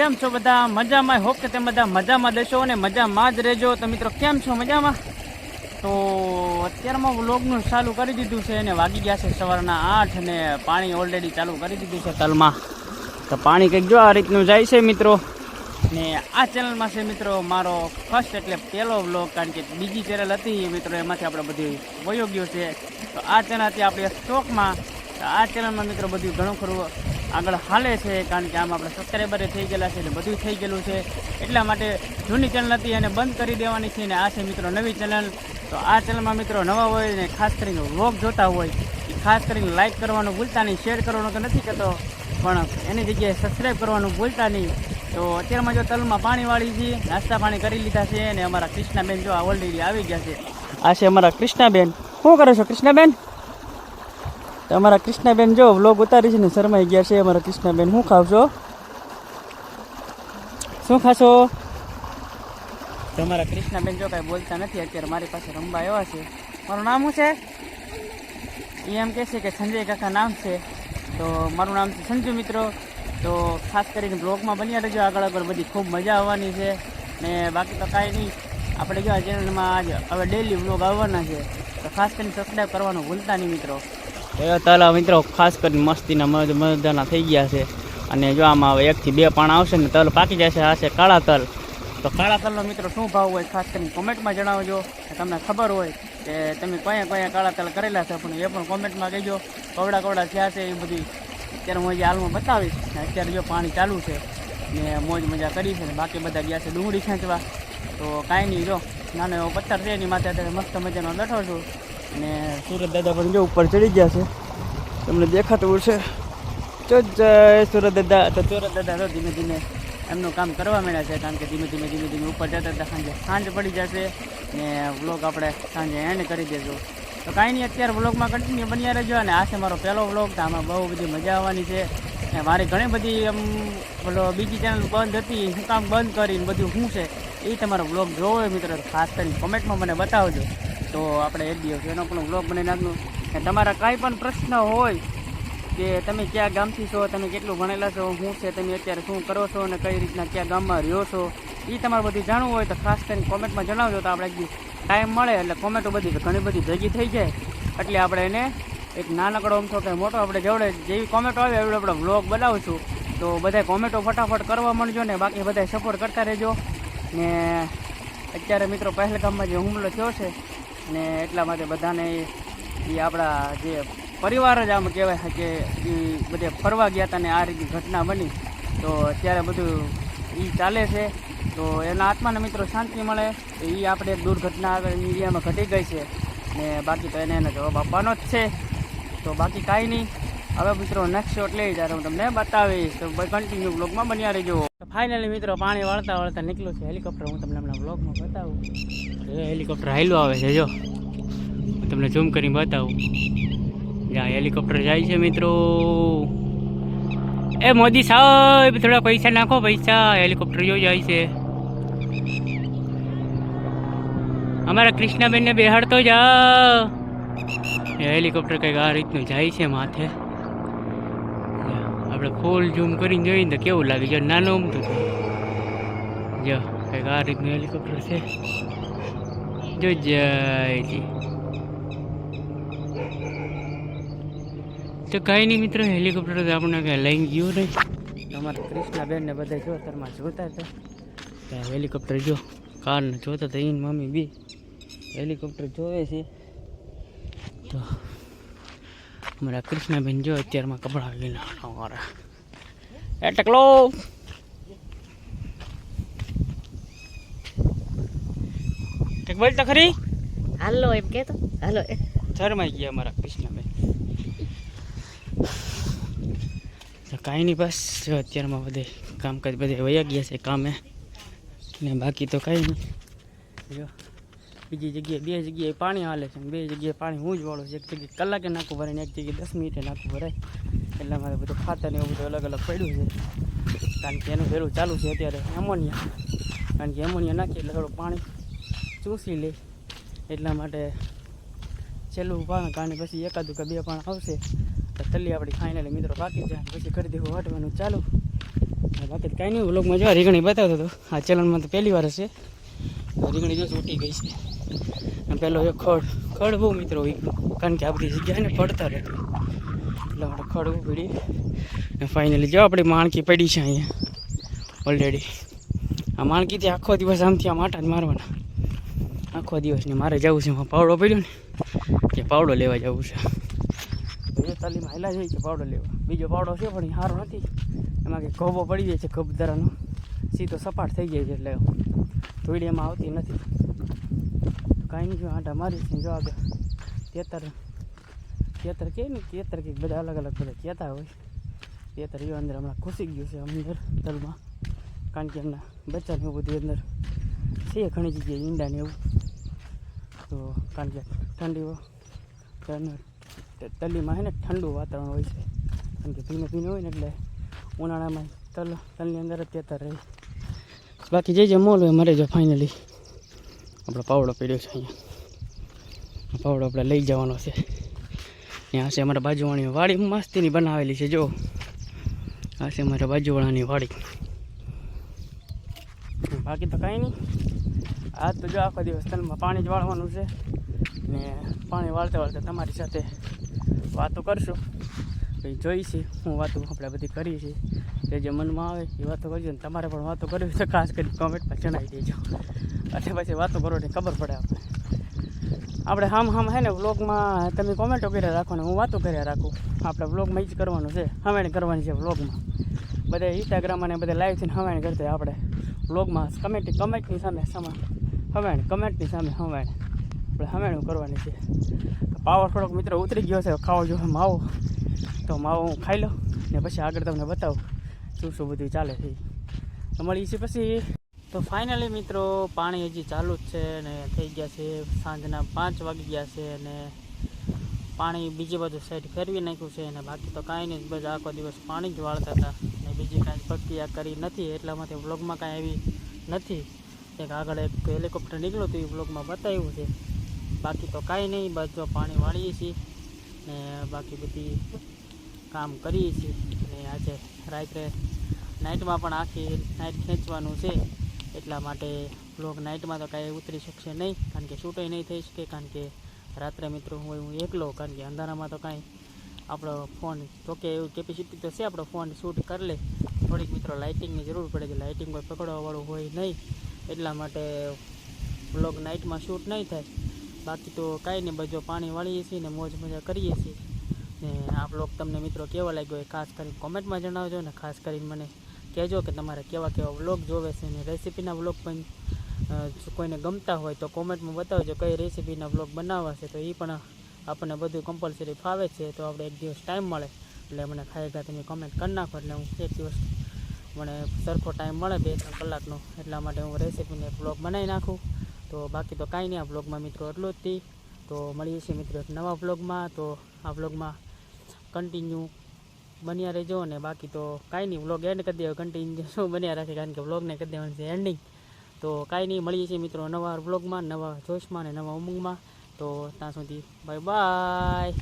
કેમ છો બધા? મજામાં? હોપ કે તમે બધા મજામાં દેશો અને મજામાં જ રહેજો. તો મિત્રો કેમ છો? મજામાં? તો અત્યારમાં વ્લોગનું ચાલુ કરી દીધું છે અને વાગી ગયા છે સવારના 8 અને પાણી ઓલરેડી ચાલુ કરી દીધું છે તલમાં. તો પાણી કંઈક જો આ રીતનું જાય છે મિત્રો. ને આ ચેનલમાં છે મિત્રો મારો ફર્સ્ટ એટલે પહેલો વ્લોગ, કારણ કે બીજી ચેનલ હતી મિત્રો એમાંથી આપણે બધું વયો ગયો છે. તો આ ચેનલ હતી આપણે સ્ટોકમાં. તો આ ચેનલમાં મિત્રો બધું ઘણું ખરું આગળ હાલે છે, કારણ કે આમાં આપણે સબસ્ક્રાઈબરે થઈ ગયેલા છે એટલે બધું થઈ ગયેલું છે. એટલા માટે જૂની ચેનલ હતી એને બંધ કરી દેવાની છે ને આ છે મિત્રો નવી ચેનલ. તો આ ચેનલમાં મિત્રો નવા હોય ને ખાસ કરીને વ્લોગ જોતા હોય એ ખાસ કરીને લાઇક કરવાનું ભૂલતા નહીં, શેર કરવાનું તો નથી કહેતો પણ એની જગ્યાએ સબસ્ક્રાઈબ કરવાનું ભૂલતા નહીં. તો અત્યારમાં જો તલમાં પાણી વાળી છે, નાસ્તા પાણી કરી લીધા છે અને અમારા કૃષ્ણાબેન જો ઓલરેડી આવી ગયા છે. આ છે અમારા કૃષ્ણાબેન. શું કરો છો કૃષ્ણાબેન? તો અમારા કૃષ્ણાબેન જો વ્લોગ ઉતારી છે ને શરમાઈ ગયા છે. અમારા કૃષ્ણાબેન શું ખાવશો? શું ખાશો? તો અમારા કૃષ્ણાબેન જો કાંઈ બોલતા નથી, અત્યારે મારી પાસે રમવા આવ્યા છે. મારું નામ શું છે? એ એમ કહે છે કે સંજય કાકા નામ છે. તો મારું નામ છે સંજુ મિત્રો. તો ખાસ કરીને બ્લોગમાં બન્યા રહેજો, આગળ બધી ખૂબ મજા આવવાની છે. ને બાકી તો કાંઈ નહીં, આપણે જો આ ચેનલમાં આજ હવે ડેલી વ્લોગ આવવાના છે. તો ખાસ કરીને સબસ્ક્રાઈબ કરવાનું ભૂલતા નહીં મિત્રો. એ તલા મિત્રો ખાસ કરીને મસ્તીના મજાના થઈ ગયા છે. અને જો આમાં હવે 1 થી 2 પાણા આવશે ને તલ પાકી જશે. આ છે કાળા તલ. તો કાળા તલનો મિત્રો શું ભાવ હોય ખાસ કરીને કોમેન્ટમાં જણાવજો. તમને ખબર હોય કે તમે કયા કયા કાળા તલ કરેલા છે પણ એ પણ કોમેન્ટમાં કહેજો. કવડા થયા છે એ બધી અત્યારે હું જે હાલમાં બતાવીશ. અત્યારે જો પાણી ચાલુ છે ને મોજ મજા કરી છે ને બાકી બધા ગયા છે ડુંગળી ખેંચવા. તો કાંઈ નહીં, જો નાનો એવો પથ્થર છે એની માથે અત્યારે મસ્ત મજાનો બેઠો છું. અને સુરત દાદા પણ જો ઉપર ચડી ગયા છે, તમને દેખાતું છે. જો જય સુરત દાદા. તો સુરત દાદા તો ધીમે ધીમે એમનું કામ કરવા માંડ્યા છે, કારણ કે ધીમે ધીમે ઉપર જતા સાંજ પડી જશે ને વ્લોગ આપણે સાંજે એન્ડ કરી દેશું. તો કાંઈ નહીં, અત્યારે વ્લોગમાં કન્ટિન્યુ બન્યા રહેજો. અને આ છે મારો પહેલો વ્લોગ. તો આમાં બહુ બધી મજા આવવાની છે. અને મારી ઘણી બધી બીજી ચેનલ બંધ હતી, હું કામ બંધ કરીને બધું શું છે એ તમારો વ્લોગ જોવો હોય મિત્રો ખાસ કરીને કોમેન્ટમાં મને બતાવજો. તો આપણે એક દિવસ એનો પણ વ્લોગ બનાવી નાખશું. અને તમારા કાંઈ પણ પ્રશ્ન હોય કે તમે કયા ગામથી છો, તમે કેટલું ભણેલા છો, શું છે, તમે અત્યારે શું કરો છો અને કઈ રીતના કયા ગામમાં રહ્યો છો, એ તમારે બધું જાણવું હોય તો ખાસ કરીને કોમેન્ટમાં જણાવજો. તો આપણે ટાઈમ મળે એટલે કોમેન્ટો બધી ઘણી બધી ભેગી થઈ જાય એટલે આપણે એને એક નાનકડો અમથો કે મોટો આપણે જેવડે જેવી કોમેન્ટો આવે એવડે આપણે વ્લોગ બનાવશું. તો બધા કોમેન્ટો ફટાફટ કરવા માંડજો ને બાકી બધા સપોર્ટ કરતા રહેજો. ને અત્યારે મિત્રો પહેલગામમાં જે હુમલો થયો છે ને એટલા માટે બધાને એ આપણા જે પરિવાર જ આમ કહેવાય કે એ બધે ફરવા ગયા હતા ને આ રીતની ઘટના બની. તો અત્યારે બધું એ ચાલે છે. તો એના આત્માને મિત્રો શાંતિ મળે. તો એ આપણે એક દુર્ઘટના આગળ એરિયામાં ઘટી ગઈ છે ને બાકી તો એને જવાબ આપવાનો જ છે. તો બાકી કાંઈ નહીં, હવે મિત્રો નેક્સ્ટ શોટ લઈ જ્યારે હું તમને બતાવીશ. તો કન્ટિન્યુ બ્લોગમાં બન્યા રહેજો. તો ફાઇનલી મિત્રો પાણી વાળતા નીકળ્યું છે હેલિકોપ્ટર. હું તમને હમણાં બ્લોગમાં બતાવું. હેલિકોપ્ટર હાલ્યું આવે છે, જો હું તમને ઝૂમ કરીને બતાવું. જ્યાં હેલિકોપ્ટર જાય છે મિત્રો. એ મોદી સાહેબ થોડા પૈસા નાખો, પૈસા. હેલિકોપ્ટર જો જાય છે. અમારા કૃષ્ણાબેનને બેહાડતો જા. હેલિકોપ્ટર કંઈક આ રીતનું જાય છે માથે. આપણે ફૂલ ઝૂમ કરીને જોઈએ ને તો કેવું લાગે જો નાનું અમતું જો કંઈક આ રીતનું હેલિકોપ્ટર છે. જો જયજી. તો કાંઈ નહીં મિત્રો, હેલિકોપ્ટર તો આપણને કાંઈ લઈને ગયું નહીં. અમારા કૃષ્ણાબેન ને બધા જો તરમાં જોતા હતા ત્યાં હેલિકોપ્ટર જો કારને જોતા હતા. એની મમ્મી બી હેલિકોપ્ટર જોવે છે. તો અમારા કૃષ્ણાબેન જો અત્યારમાં કપડાં ગયેલા મારા એ ટકલો. એક બોલ તો ખરી. હાલો એમ કે તો હાલો. શરમાઈ ગયા અમારા કૃષ્ણાબેન. તો કાંઈ નહીં, બસ જો અત્યારમાં બધે કામકાજ બધે વયા ગયા છે કામે ને બાકી તો કાંઈ નહીં. જો બીજી જગ્યાએ 2 જગ્યાએ પાણી હાલે છે, 2 જગ્યાએ પાણી હું જ વાળું છું. એક જગ્યાએ કલાકે નાખવું ભરાય ને એક જગ્યાએ 10 મિનિટે નાખવું ભરાય. એટલે મારે બધું ખાતર ને એવું બધું અલગ અલગ પડ્યું છે, કારણ કે એનું ભેરું ચાલુ છે અત્યારે એમોનિયા. કારણ કે એમોનિયા નાખીએ એટલે થોડું પાણી ચૂસી લે, એટલા માટે છેલ્લું પાણ. કારણ પછી 1 કે 2 પાણ આવશે તો તલી આપણી ફાઇનલી મિત્રો પાકી જાય. પછી કરી દેવું વાટવાનું ચાલુ. બાકી તો કાંઈ નહીં, વ્લોગમાં જો રીંગણી બતાવતો હતો. આ ચલણમાં તો પહેલી વાર હશે. રીંગણી જો ઉટી ગઈ છે. અને પેલો એક ખડ બહુ મિત્રો હોય, કારણ કે આ બધી જગ્યાએ ને પડતા રહેતું એટલે આપણે ખડ બહુ પડી. અને ફાઇનલી જો આપણી માણકી પડી છે અહીંયા ઓલરેડી. આ માણકીથી આખો દિવસ આમથી આમ આટા જ મારવાના આખો દિવસની. મારે જવું છે એમાં પાવડો પડ્યો ને કે પાવડો લેવા જવું છે. એ તાલીમાં હાલા જાય કે પાવડો લેવા. બીજો પાવડો છે પણ એ સારો નથી, એમાં કે ગોબો પડી જાય છે, ગબદરાનો સીધો સપાટ થઈ જાય છે એટલે ધૂળી એમાં આવતી નથી. કાંઈ નહીં, જો આંટા મારીશ ને જો આગળ તેતર કે ને તેતર કંઈક બધા અલગ અલગ બધા કહેતા હોય. તેતર એ અંદર હમણાં ઘૂસી ગયું છે અંદર તલમાં, કારણ કે એમના બચ્ચાને એવું બધું અંદર છે ઘણી જગ્યાએ ઈંડાને એવું. તો કારણ કે ઠંડી તલીમાં છે ને ઠંડુ વાતાવરણ હોય છે, કારણ કે ભીનું હોય ને એટલે ઉનાળામાં તલની અંદર જ તેતર રહે. બાકી જે મોલ હોય મરે જો. ફાઇનલી આપણો પાવડો પડ્યો છે અહીંયા. પાવડો આપણે લઈ જવાનો છે. ત્યાં છે અમારા બાજુવાળાની વાડી મસ્તીની બનાવેલી છે. જો આ છે અમારા બાજુવાળાની વાડી. બાકી તો કાંઈ નહીં, આજ તો જો આખો દિવસ તલમાં પાણી જ વાળવાનું છે ને પાણી વાળતા વાળતા તમારી સાથે વાતો કરશું. કંઈ જોઈશે હું વાતો આપણે બધી કરીએ છીએ, જે મનમાં આવે એ વાતો કરજો. ને તમારે પણ વાતો કરવી તો ખાસ કરી કોમેન્ટમાં જણાવી દેજો, એટલે પછી વાતો કરો ને ખબર પડે આપણે હામ હે ને વ્લોગમાં તમે કોમેન્ટો કર્યા રાખો ને હું વાતો કર્યા રાખું. આપણે વ્લોગમાં જ કરવાનું છે, હવેણ કરવાની છે વ્લોગમાં. બધા ઇન્સ્ટાગ્રામ અને બધા લાઈવ થઈને હવેણ કરતા આપણે વ્લોગમાં કમેન્ટની સામે કમેન્ટની સામે હવેણ આપણે હવેણ કરવાની છે. પાવર થોડોક મિત્રો ઉતરી ગયો છે, ખાવો જો માવો તો માવો હું ખાઈ લઉં ને પછી આગળ તમને બતાવું શું બધું ચાલે છે. તો મળીએ છીએ પછી. તો ફાઇનલી મિત્રો પાણી હજી ચાલુ જ છે ને થઈ ગયા છે સાંજના 5 વાગી ગયા છે અને પાણી બીજી બાજુ સાઈડ ફેરવી નાખ્યું છે. અને બાકી તો કાંઈ નહીં, બધા આખો દિવસ પાણી જ વાળતા હતા ને બીજી કાંઈ પ્રક્રિયા કરી નથી, એટલામાંથી વ્લોગમાં કાંઈ આવી નથી. એક આગળ એક હેલિકોપ્ટર નીકળ્યું હતું એ વ્લોગમાં બતાવ્યું છે. બાકી તો કાંઈ નહીં, બસ પાણી વાળીએ છીએ ને બાકી બધી કામ કરીએ છીએ. અને આજે રાત્રે નાઇટમાં પણ આખી નાઇટ ખેંચવાનું છે, એટલા માટે વ્લોગ નાઇટમાં તો કાંઈ ઉતરી શકશે નહીં, કારણ કે શૂટય નહીં થઈ શકે. કારણ કે રાત્રે મિત્રો હું એકલો, કારણ કે અંધારામાં તો કાંઈ આપણો ફોન તો કે એવું કેપેસિટી તો છે આપણો ફોન શૂટ કરી લે. થોડીક મિત્રો લાઇટિંગની જરૂર પડે છે, લાઇટિંગ કોઈ પકડવાવાળું હોય નહીં, એટલા માટે વ્લોગ નાઇટમાં શૂટ નહીં થાય. બાકી તો કાંઈ નહીં, બધું પાણી વાળીએ છીએ ને મોજ મજા કરીએ છીએ. ને આ વ્લોગ તમને મિત્રો કેવો લાગ્યો એ ખાસ કરીને કોમેન્ટમાં જણાવજો. ને ખાસ કરીને મને કહેજો કે તમારે કેવા વ્લોગ જોવે છે ને રેસીપીના વ્લોગ પણ કોઈને ગમતા હોય તો કોમેન્ટમાં બતાવજો કઈ રેસીપીના વ્લોગ બનાવવા છે. તો એ પણ આપણને બધું કમ્પલસરી ફાવે છે, તો આપણે એક દિવસ ટાઈમ મળે એટલે મને ખાયગા તમે કોમેન્ટ કરી નાખો, એટલે હું એક દિવસ મને સરખો ટાઈમ મળે 2-3 કલાકનો, એટલા માટે હું રેસીપીને વ્લોગ બનાવી નાખું. તો બાકી તો કાંઈ નહીં, આ વ્લોગમાં મિત્રો એટલું જ હતી. તો મળીએ છીએ મિત્રો એક નવા વ્લોગમાં. તો આ વ્લોગમાં કન્ટિન્યુ બન્યા રહેજો. અને બાકી તો કાંઈ નહીં, વ્લોગ એન્ડ કરી દેવા કન્ટિન્યુ શું બન્યા રાખે, કારણ કે વ્લોગને કરી દેવાનું છે એન્ડિંગ. તો કાંઈ નહીં, મળીએ છીએ મિત્રો નવા વ્લોગમાં, નવા જોશમાં અને નવા ઉમંગમાં. તો ત્યાં સુધી બાય બાય.